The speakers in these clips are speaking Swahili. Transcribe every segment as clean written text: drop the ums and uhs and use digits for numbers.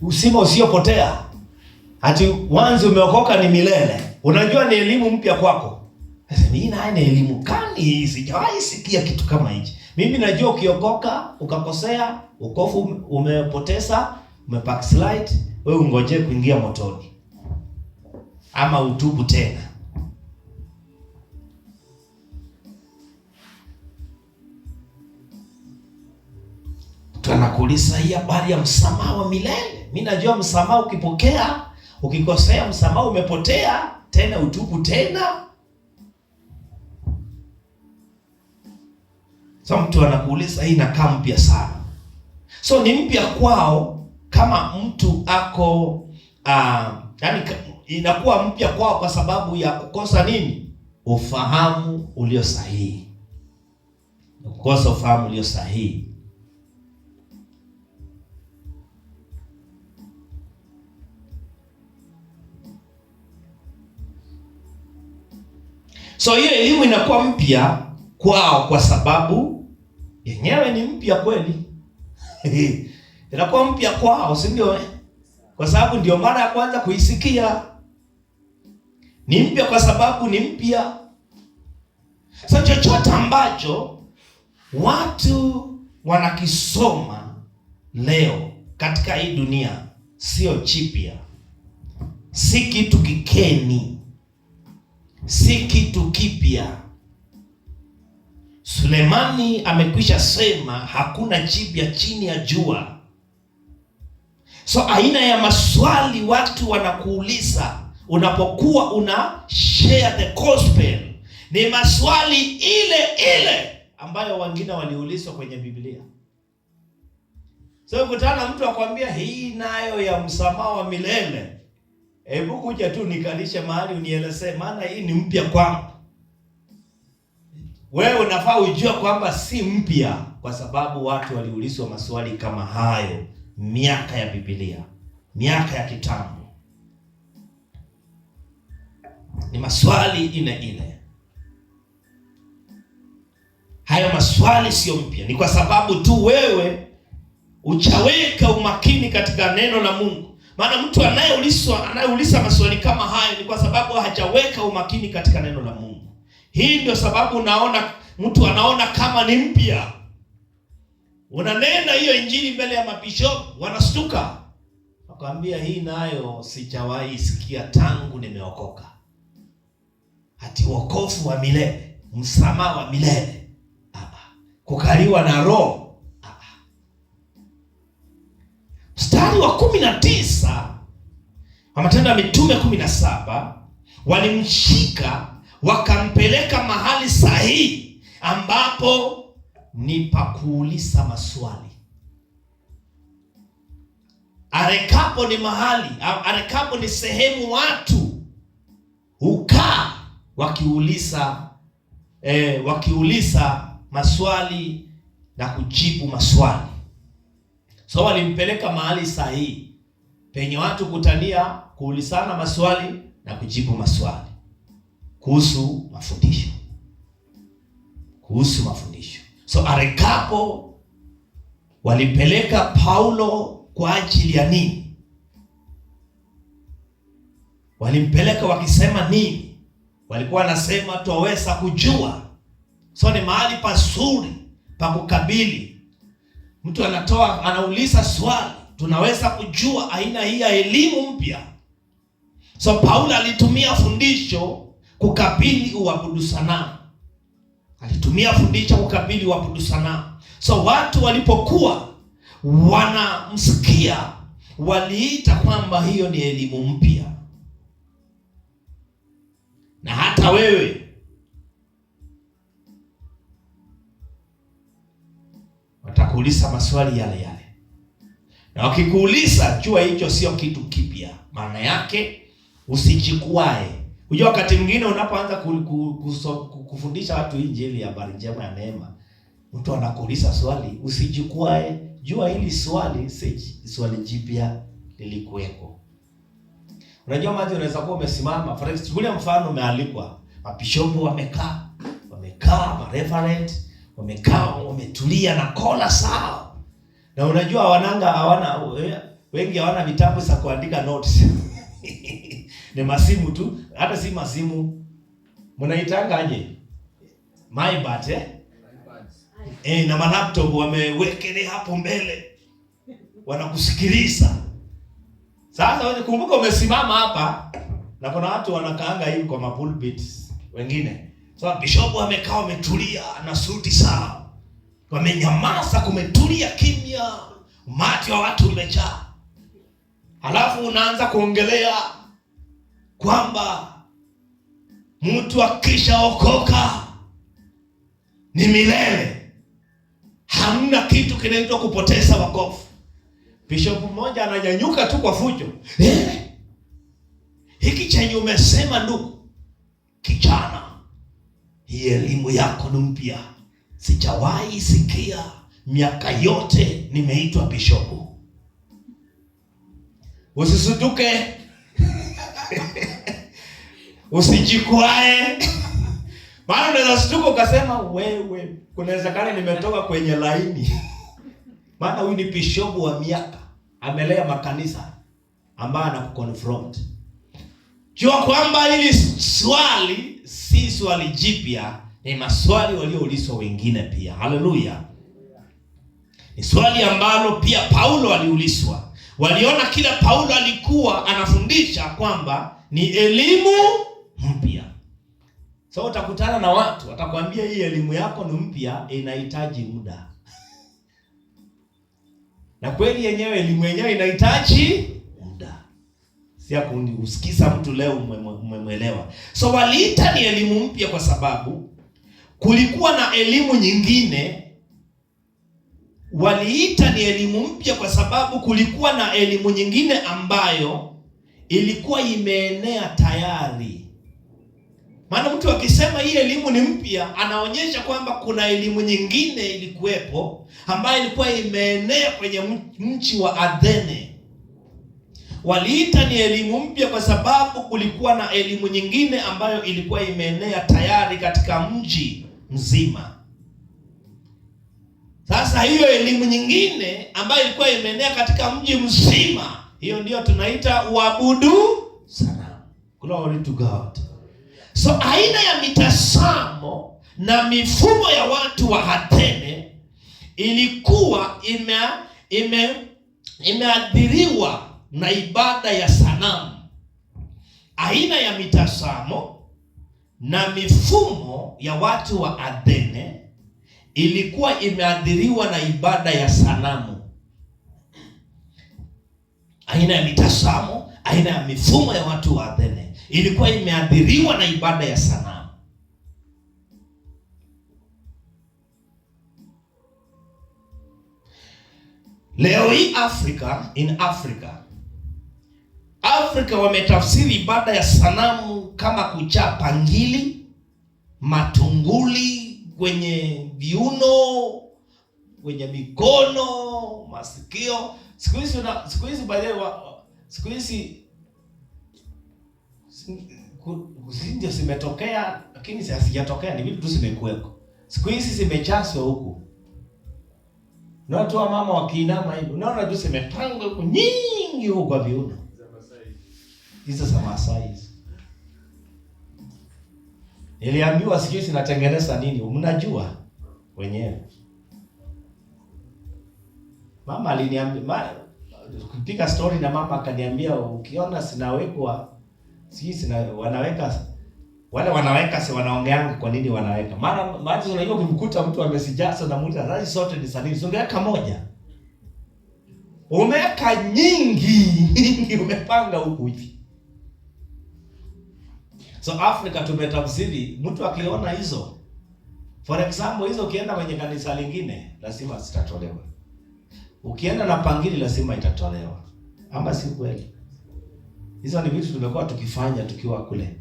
Uzima usiopotea. Ati wanzi umeokoka ni milele. Unajua ni elimu mpya kwako. Sasa mimi naye ni elimu kani, sijawahi sikia kitu kama hichi. Mimi najua ukiokoka, ukakosea, ukofu umepoteza, umebackslide, wewe ungoje kuingia motoni. Ama utubu tena. Tunakuuliza hii habari ya msamaha wa milele. Mimi najua msamaha ukipokea, ukikosea msamaha umepotea, tena utubu tena. So mtu anakuuliza hii inakaa mpya sana. So ni mpya kwao kama mtu ako yani inakuwa mpya kwao kwa sababu ya kukosa nini? Ufahamu ulio sahihi. Kukosa ufahamu ulio sahihi. So hiyo elimu inakuwa mpya kwao kwa sababu yenyewe ni mpya kweli. Inakuwa mpya kwao, si ndio? Kwa sababu ndio mara ya kwanza kuisikia. Ni mpya kwa sababu ni mpya. So chochote ambacho watu wanakisoma leo katika hii dunia sio chipya. Si kitu kikeni. Si kitu kipya. Sulemani amekwisha sema hakuna jipya chini ya jua. So aina ya maswali watu wanakuuliza unapokuwa una share the gospel ni maswali ile ambayo wengine waliulizwa kwenye Biblia. So ukutana mtu akwambia hii nayo ya msamaha wa milele, hebu kuja tu nikalishe mahali unielezee, maana hii ni mpya kwangu. Wewe unafaa ujue kwamba si mpya kwa sababu watu waliulizwa maswali kama hayo miaka ya Biblia, miaka ya kitambo. Ni maswali ile. Hayo maswali sio mpya, ni kwa sababu tu wewe uchaweka umakini katika neno la Mungu. Maana mtu anayeuliza maswali kama hayo ni kwa sababu hajaweka umakini katika neno la Mungu. Hii ndio sababu unaona mtu anaona kama ni mpya. Unanena hiyo injili mbele ya mabishop, wanastuka. Wakwambia hii nayo sijawahi sikia tangu nimeokoka. Ati wokovu wa milele, msamaha wa milele. Kukaliwa na Roho. Mstari wa 19 wa Matendo ya Mitume 17, walimshika wakampeleka mahali sahihi ambapo ni pa kuuliza maswali. Arekapo ni mahali, arekapo ni sehemu watu ukaa wakiuliza maswali na kujibu maswali. So walimpeleka mahali sahihi penye watu kutania, kuulizana maswali na kujibu maswali kuhusu mafundisho. So Arekapo walipeleka Paulo kwa ajili ya nini? Walimpeleka wakisema nini? Walikuwa nasema tuweza kujua. So ni mahali pazuri pa kukabili. Mtu anauliza swali, tunaweza kujua aina hii ya elimu mpya. So Paulo alitumia fundisho kukabili uabudu sanamu. So watu walipokuwa wanamsikia, waliita kwamba hiyo ni elimu mpya. Na hata wewe watakuuliza maswali yale. Na wakikuuliza, jua hicho sio kitu kipya. Maana yake usijikwae. Unajua wakati mwingine unapoanza kufundisha watu injili ya habari njema ya neema, mtu anakuuliza swali, usijikwae. Jua hili swali si swali jipya, lilikuweko. Unajua maji unaweza kuwa umesimama, for example, chukulia mfano umealikwa, mabishopu wamekaa, mareverend wamekaa, wametulia na kola sawa. Na unajua wananga hawana Wengi hawana vitabu za kuandika notes. Ni masimu tu, hata si masimu. Mnaitanga aje? MyBat na laptop wamewekelea hapo mbele. Wanakusikiliza. Sasa wewe kumbuka umesimama hapa na kuna watu wanakaanga hivi kwa mapulpit wengine. Sasa bishop amekaa ametulia na suti sawa. Wamenyamaza, kumetulia kimya. Umati wa watu umejaa. Halafu unaanza kuongelea kwamba mtu akishaokoka ni milele. Hamna kitu kinaitwa kupoteza wokovu. Bishop mmoja ananyanyuka tu kwa fujo. Hiki chenye umesema ndugu kijana, hii elimu yako ni mpya. Sijawahi sikia miaka yote nimeitwa bishop. Usisutuke. Usijikwae. Maana unaweza stuka ukasema wewe, kunawezekana nimetoka kwenye laini. Maana huyu ni bishop wa miaka, amelea makanisa ambaye anakuconfront. Jua kwamba hili swali si swali jipya, ni maswali walioulizwa wengine pia. Haleluya. Ni swali ambalo pia Paulo aliulizwa. Waliona kila Paulo alikuwa anafundisha kwamba ni elimu mpya. So utakutana na watu watakwambia hii elimu yako ni mpya, inahitaji muda. Na kweli yenyewe elimu yenyewe inahitaji muda. Si usikiza mtu leo umemwelewa. So waliita ni elimu mpya kwa sababu kulikuwa na elimu nyingine. Waliita ni elimu mpya kwa sababu kulikuwa na elimu nyingine ambayo ilikuwa imeenea tayari. Maana mtu akisema hii elimu ni mpya, anaonyesha kwamba kuna elimu nyingine ilikuwepo ambayo ilikuwa imeenea kwenye mji wa Athene. Waliita ni elimu mpya kwa sababu kulikuwa na elimu nyingine ambayo ilikuwa imeenea tayari katika mji mzima. Sasa hiyo elimu nyingine ambayo ilikuwa imeenea katika mji mzima, hiyo ndio tunaita uabudu sanamu. Glory to God. So aina ya mitazamo na mifumo ya watu wa Athene ilikuwa imeathiriwa na ibada ya sanamu. Aina ya mitazamo na mifumo ya watu wa Athene ilikuwa imeathiriwa na ibada ya sanamu. Aina ya mitazamo, aina ya mifumo ya watu wa Athene ilikuwa imeathiriwa na ibada ya sanamu. Leo hii Afrika wametafsiri ibada ya sanamu kama kuchapa ngili, matunguli kwenye viuno, kwenye mikono, masikio. Siku hizi ndio zimetokea, lakini hazijatokea, ni vitu tu zimekuweko. Siku hizi zimechaswa huku. Na watu wa mama wakiinama hivi, unaona tu zimepangwa huko nyingi huko kwa viuno. Hizo za Masai. Niliambiwa siku hizi zinatengeneza nini? Mnajua wenyewe. Mama aliniambia, kupiga story na mama akaniambia ukiona sinawekwa sisi wanaweka si wanaongeanga kwa nini wanaweka. Maana unajua ukimkuta mtu amesijaza na mtu sasa sote ni sanifu. Ungeweka moja. Umeweka nyingi umepanga huku hivi. So Afrika tumetafsiri, mtu akiona hizo, for example hizo, ukienda kwenye kanisa lingine lazima zitatolewa. Ukienda na pangili lazima itatolewa. Ama si kweli? Hizo ni vitu tumekuwa tukifanya tukiwa kule.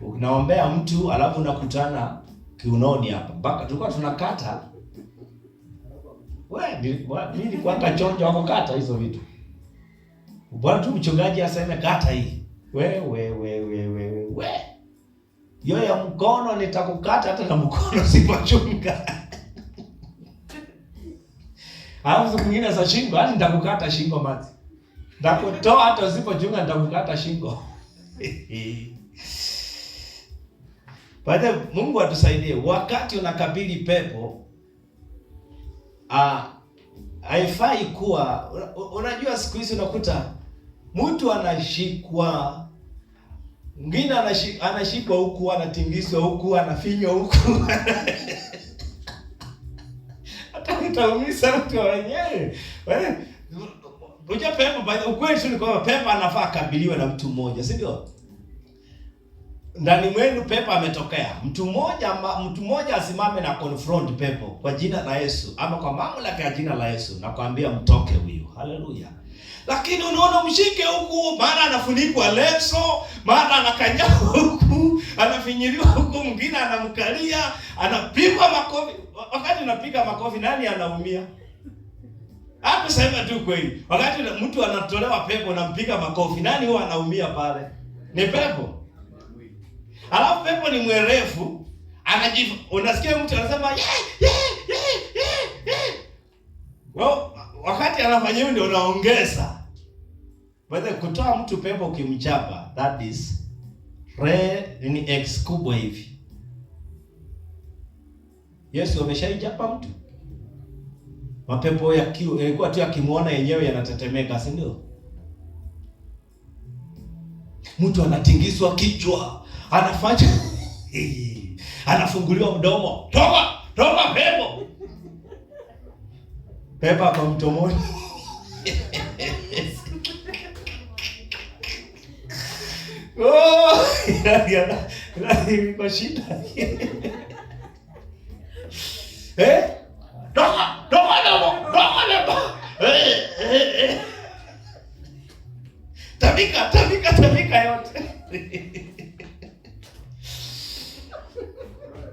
Unaombea mtu alafu unakutana kiunoni hapa. Mpaka tulikuwa tunakata. Mimi kwanga chonjo wako kata hizo vitu. Bwana tu mchungaji aseme kata hii. We. Yo ya mkono nitakukata hata na mkono sipachunga. Alafu siku nyingine za shingo, hadi nitakukata shingo mati. Nitakutoa hata usipochunga, nitakukata shingo. Baada Mungu atusaidie wakati unakabili pepo. Haifai kuwa unajua siku hizi unakuta mtu anashikwa, mwingine anashikwa huku, anatingizwa huku, anafinywa huku. Hata utaumiza mtu wenyewe. Unajua pepo, ukweli ni kwamba pepo anafaa kabiliwe na mtu mmoja, si ndio? Ndani mwenu pepo ametokea. Mtu mmoja asimame na confront pepo kwa jina la Yesu, ama kwa mamlaka ya jina la Yesu, na kuambia mtoke huyo. Haleluya. Lakini unaona mshike huku, mara anafunikwa leso, mara anakanywa huku, anafinyiliwa huku, mwingine anamkalia, anapigwa makofi. Wakati unapiga makofi nani anaumia? Hapo sema tu kweli. Wakati mtu anatolewa pepo na mpiga makofi, nani huwa anaumia pale? Ni pepo. Alafu pepo ni mwerefu, unasikia mtu anasema well, wakati anafanya hivyo ndio unaongeza. Baada kutoa mtu pepo ukimchapa, that is ni X kubwa hivi. Yesu ameshaichapa mtu. Mapepo yalikuwa tu yakimuona yenyewe yanatetemeka, si ndio? Mtu anatingizwa kichwa, anafanya anafunguliwa mdomo. Toka pepo. Pepo kwa mtomoni. Kwa shida. Toka. Tabika yote.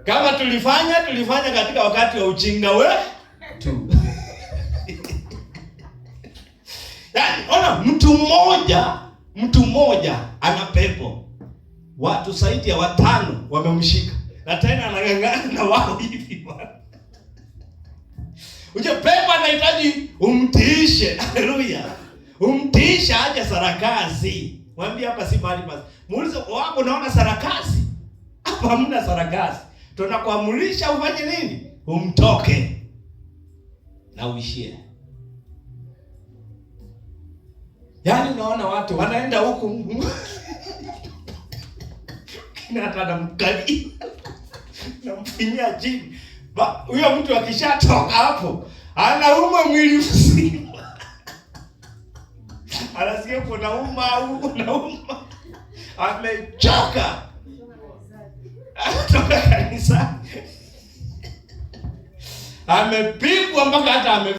Kama tulifanya katika wakati wa ujinga wetu. Yaani ona, mtu mmoja ana pepo. Watu zaidi ya 5 wamemshika. Na tena anang'ang'ana na wao hivi bwana. Uje pepo anahitaji umtiishe. Haleluya. Umtiishe aje sarakasi. Mwambie hapa si mahali basi. Muulize wako, unaona sarakasi? Hapa hamna sarakasi. Tunakuamurisha ufanye nini? Umtoke na uishie. Yaani unaona watu wanaenda huku kina hata namkali namfinyia chini. Huyo mtu akishatoka hapo anauma mwili mzima. Anasikia kunauma. Amechoka. Toka kanisa. Amepigwa mpaka hata